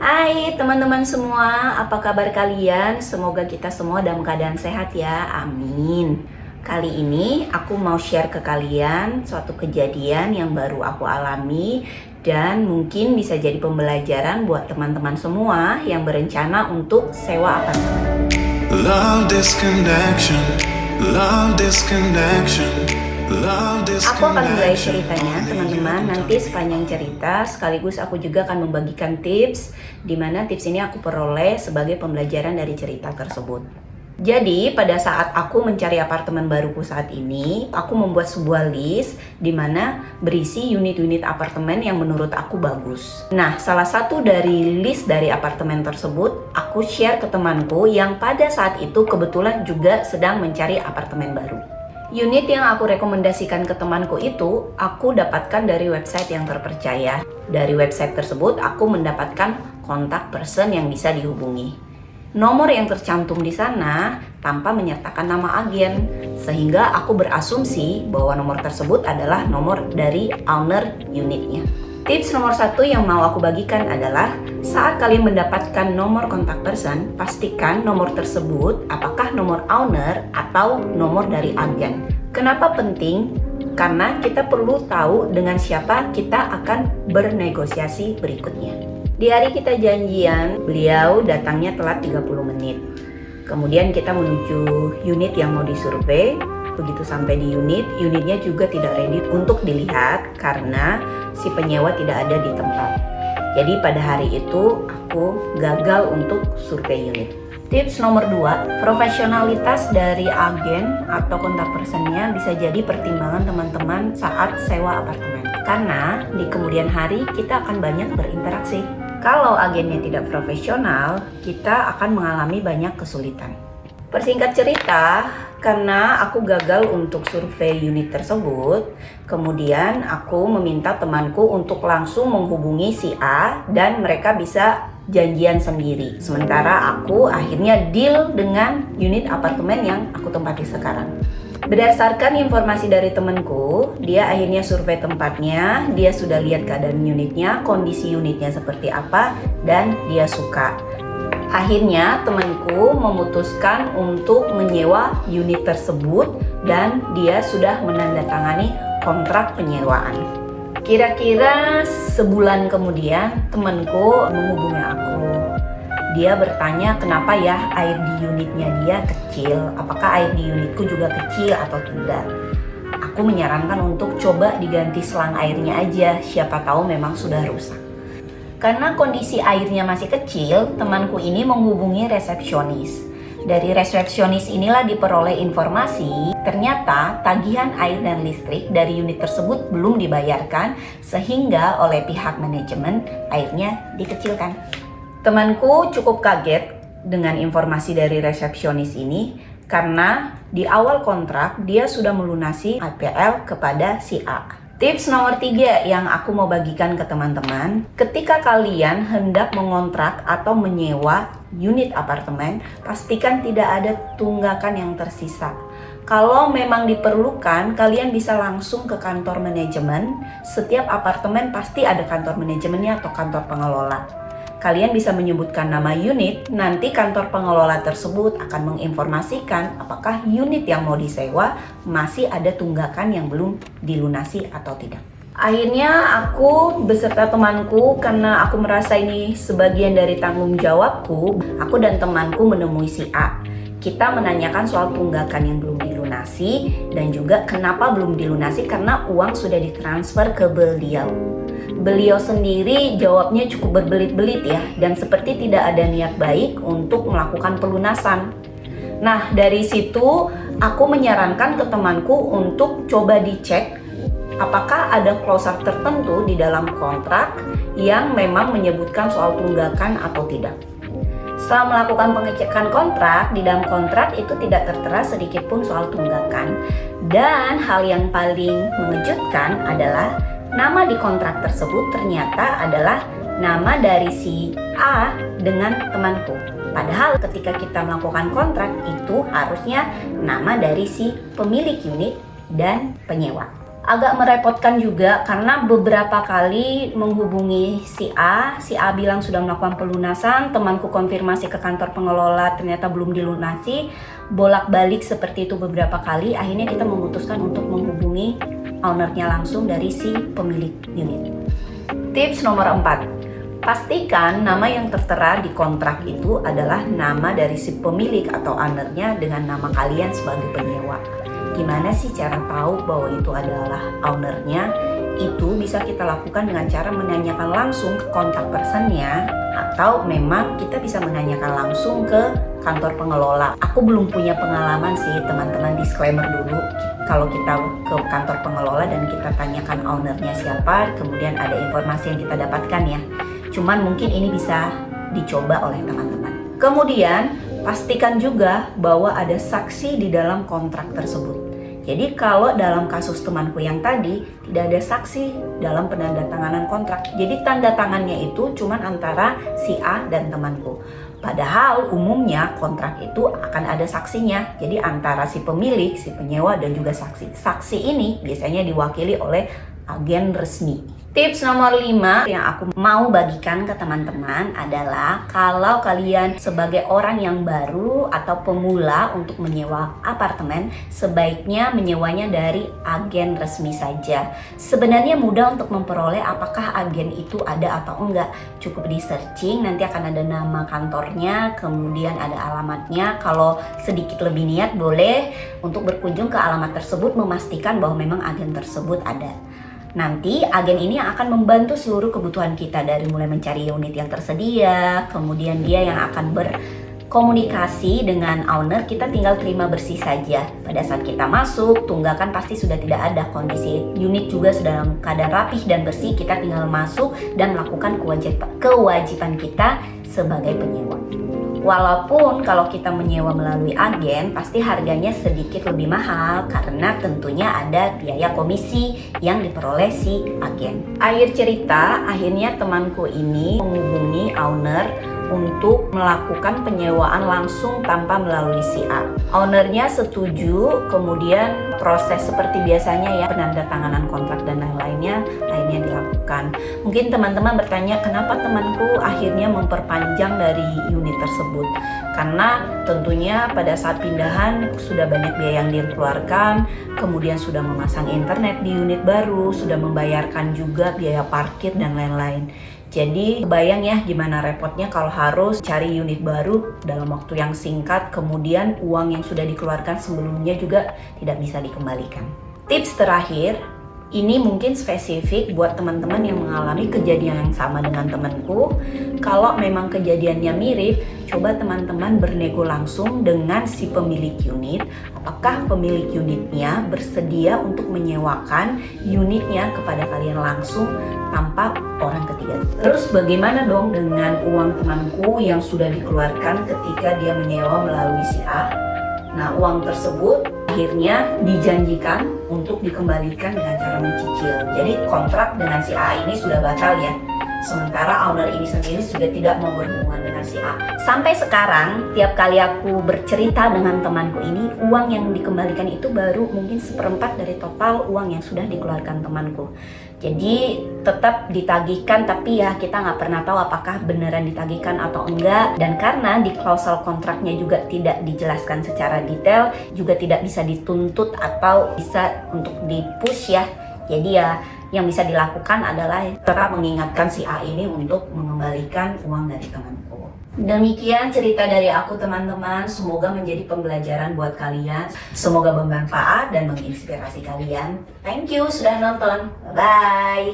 Hai teman-teman semua, apa kabar kalian? Semoga kita semua dalam keadaan sehat ya, amin. Kali ini aku mau share ke kalian suatu kejadian yang baru aku alami dan mungkin bisa jadi pembelajaran buat teman-teman semua yang berencana untuk sewa apartemen. Love disconnection, love disconnection, love Aku akan mulai disconnection. ceritanya teman-teman, nanti sepanjang cerita sekaligus aku juga akan membagikan tips di mana tips ini aku peroleh sebagai pembelajaran dari cerita tersebut. Jadi pada saat aku mencari apartemen baruku saat ini, aku membuat sebuah list di mana berisi unit-unit apartemen yang menurut aku bagus. Nah, salah satu dari list dari apartemen tersebut aku share ke temanku yang pada saat itu kebetulan juga sedang mencari apartemen baru. Unit yang aku rekomendasikan ke temanku itu aku dapatkan dari website yang terpercaya. Dari website tersebut aku mendapatkan kontak person yang bisa dihubungi. Nomor yang tercantum di sana tanpa menyertakan nama agen, sehingga aku berasumsi bahwa nomor tersebut adalah nomor dari owner unitnya. Tips nomor 1 yang mau aku bagikan adalah saat kalian mendapatkan nomor kontak person, pastikan nomor tersebut apakah nomor owner atau nomor dari agen. Kenapa penting? Karena kita perlu tahu dengan siapa kita akan bernegosiasi berikutnya. Di hari kita janjian, beliau datangnya telat 30 menit. Kemudian kita menuju unit yang mau disurvei. Begitu sampai di unitnya juga tidak ready untuk dilihat karena si penyewa tidak ada di tempat. Jadi pada hari itu aku gagal untuk survei unit. Tips nomor 2, profesionalitas dari agen atau kontak personnya bisa jadi pertimbangan teman-teman saat sewa apartemen. Karena di kemudian hari kita akan banyak berinteraksi. Kalau agennya tidak profesional, kita akan mengalami banyak kesulitan. Persingkat cerita, karena aku gagal untuk survei unit tersebut, kemudian aku meminta temanku untuk langsung menghubungi si A dan mereka bisa janjian sendiri. Sementara aku akhirnya deal dengan unit apartemen yang aku tempati sekarang. Berdasarkan informasi dari temanku, dia akhirnya survei tempatnya, dia sudah lihat keadaan unitnya, kondisi unitnya seperti apa, dan dia suka. Akhirnya temanku memutuskan untuk menyewa unit tersebut dan dia sudah menandatangani kontrak penyewaan. Kira-kira sebulan kemudian temanku menghubungi aku. Dia bertanya kenapa ya air di unitnya dia kecil, apakah air di unitku juga kecil atau tidak. Aku menyarankan untuk coba diganti selang airnya aja, siapa tahu memang sudah rusak. Karena kondisi airnya masih kecil, temanku ini menghubungi resepsionis. Dari resepsionis inilah diperoleh informasi, ternyata tagihan air dan listrik dari unit tersebut belum dibayarkan, sehingga oleh pihak manajemen airnya dikecilkan. Temanku cukup kaget dengan informasi dari resepsionis ini karena di awal kontrak dia sudah melunasi APL kepada si A. Tips nomor 3 yang aku mau bagikan ke teman-teman, ketika kalian hendak mengontrak atau menyewa unit apartemen, pastikan tidak ada tunggakan yang tersisa. Kalau memang diperlukan, kalian bisa langsung ke kantor manajemen. Setiap apartemen pasti ada kantor manajemennya atau kantor pengelola. Kalian bisa menyebutkan nama unit, nanti kantor pengelola tersebut akan menginformasikan apakah unit yang mau disewa masih ada tunggakan yang belum dilunasi atau tidak. Akhirnya aku beserta temanku, karena aku merasa ini sebagian dari tanggung jawabku, aku dan temanku menemui si A. Kita menanyakan soal tunggakan yang belum dilunasi dan juga kenapa belum dilunasi karena uang sudah ditransfer ke beliau. Beliau sendiri jawabnya cukup berbelit-belit ya, dan seperti tidak ada niat baik untuk melakukan pelunasan. Nah, dari situ aku menyarankan ke temanku untuk coba dicek apakah ada klausul tertentu di dalam kontrak yang memang menyebutkan soal tunggakan atau tidak. Setelah melakukan pengecekan kontrak, di dalam kontrak itu tidak tertera sedikit pun soal tunggakan. Dan hal yang paling mengejutkan adalah nama di kontrak tersebut ternyata adalah nama dari si A dengan temanku. Padahal ketika kita melakukan kontrak itu harusnya nama dari si pemilik unit dan penyewa. Agak merepotkan juga karena beberapa kali menghubungi si A bilang sudah melakukan pelunasan, temanku konfirmasi ke kantor pengelola ternyata belum dilunasi, bolak-balik seperti itu beberapa kali. Akhirnya kita memutuskan untuk menghubungi ownernya langsung dari si pemilik unit. Tips nomor 4, pastikan nama yang tertera di kontrak itu adalah nama dari si pemilik atau ownernya dengan nama kalian sebagai penyewa. Gimana sih cara tahu bahwa itu adalah ownernya? Itu bisa kita lakukan dengan cara menanyakan langsung ke kontak personnya, atau memang kita bisa menanyakan langsung ke kantor pengelola. Aku belum punya pengalaman sih teman-teman, disclaimer dulu. Kalau kita ke kantor pengelola dan kita tanyakan ownernya siapa, kemudian ada informasi yang kita dapatkan ya. Cuman mungkin ini bisa dicoba oleh teman-teman. Kemudian pastikan juga bahwa ada saksi di dalam kontrak tersebut. Jadi kalau dalam kasus temanku yang tadi tidak ada saksi dalam penandatanganan kontrak. Jadi tanda tangannya itu cuma antara si A dan temanku. Padahal umumnya kontrak itu akan ada saksinya. Jadi antara si pemilik, si penyewa dan juga saksi. Saksi ini biasanya diwakili oleh agen resmi. Tips nomor 5 yang aku mau bagikan ke teman-teman adalah kalau kalian sebagai orang yang baru atau pemula untuk menyewa apartemen, sebaiknya menyewanya dari agen resmi saja. Sebenarnya mudah untuk memperoleh apakah agen itu ada atau enggak. Cukup di searching, nanti akan ada nama kantornya, kemudian ada alamatnya. Kalau sedikit lebih niat boleh untuk berkunjung ke alamat tersebut, memastikan bahwa memang agen tersebut ada. Nanti agen ini akan membantu seluruh kebutuhan kita dari mulai mencari unit yang tersedia, kemudian dia yang akan berkomunikasi dengan owner, kita tinggal terima bersih saja. Pada saat kita masuk, tunggakan pasti sudah tidak ada, kondisi unit juga sudah dalam keadaan rapih dan bersih, kita tinggal masuk dan melakukan kewajiban kita sebagai penyewa. Walaupun kalau kita menyewa melalui agen, pasti harganya sedikit lebih mahal karena tentunya ada biaya komisi yang diperoleh si agen. Akhir cerita, akhirnya temanku ini menghubungi owner untuk melakukan penyewaan langsung tanpa melalui si A. Ownernya setuju, kemudian proses seperti biasanya ya, penandatanganan kontrak dan lain-lainnya akhirnya dilakukan. Mungkin teman-teman bertanya kenapa temanku akhirnya memperpanjang dari unit tersebut. Karena tentunya pada saat pindahan sudah banyak biaya yang dikeluarkan, kemudian sudah memasang internet di unit baru, sudah membayarkan juga biaya parkir dan lain-lain. Jadi bayang ya gimana repotnya kalau harus cari unit baru dalam waktu yang singkat, kemudian uang yang sudah dikeluarkan sebelumnya juga tidak bisa dikembalikan. Tips terakhir, ini mungkin spesifik buat teman-teman yang mengalami kejadian yang sama dengan temanku. Kalau memang kejadiannya mirip, coba teman-teman bernego langsung dengan si pemilik unit. Apakah pemilik unitnya bersedia untuk menyewakan unitnya kepada kalian langsung tanpa orang ketiga. Terus bagaimana dong dengan uang temanku yang sudah dikeluarkan ketika dia menyewa melalui si A? Nah, uang tersebut akhirnya dijanjikan untuk dikembalikan dengan cara mencicil. Jadi kontrak dengan si A ini sudah batal ya. Sementara owner ini sendiri sudah tidak mau berhubungan dengan si A. Sampai sekarang, tiap kali aku bercerita dengan temanku ini, uang yang dikembalikan itu baru mungkin 1/4 dari total uang yang sudah dikeluarkan temanku. Jadi tetap ditagihkan, tapi ya kita nggak pernah tahu apakah beneran ditagihkan atau enggak. Dan karena di klausel kontraknya juga tidak dijelaskan secara detail, juga tidak bisa dituntut atau bisa untuk di-push ya. Jadi ya yang bisa dilakukan adalah tetap mengingatkan si A ini untuk mengembalikan uang dari temanku. Demikian cerita dari aku teman-teman, semoga menjadi pembelajaran buat kalian. Semoga bermanfaat dan menginspirasi kalian. Thank you sudah nonton, bye-bye.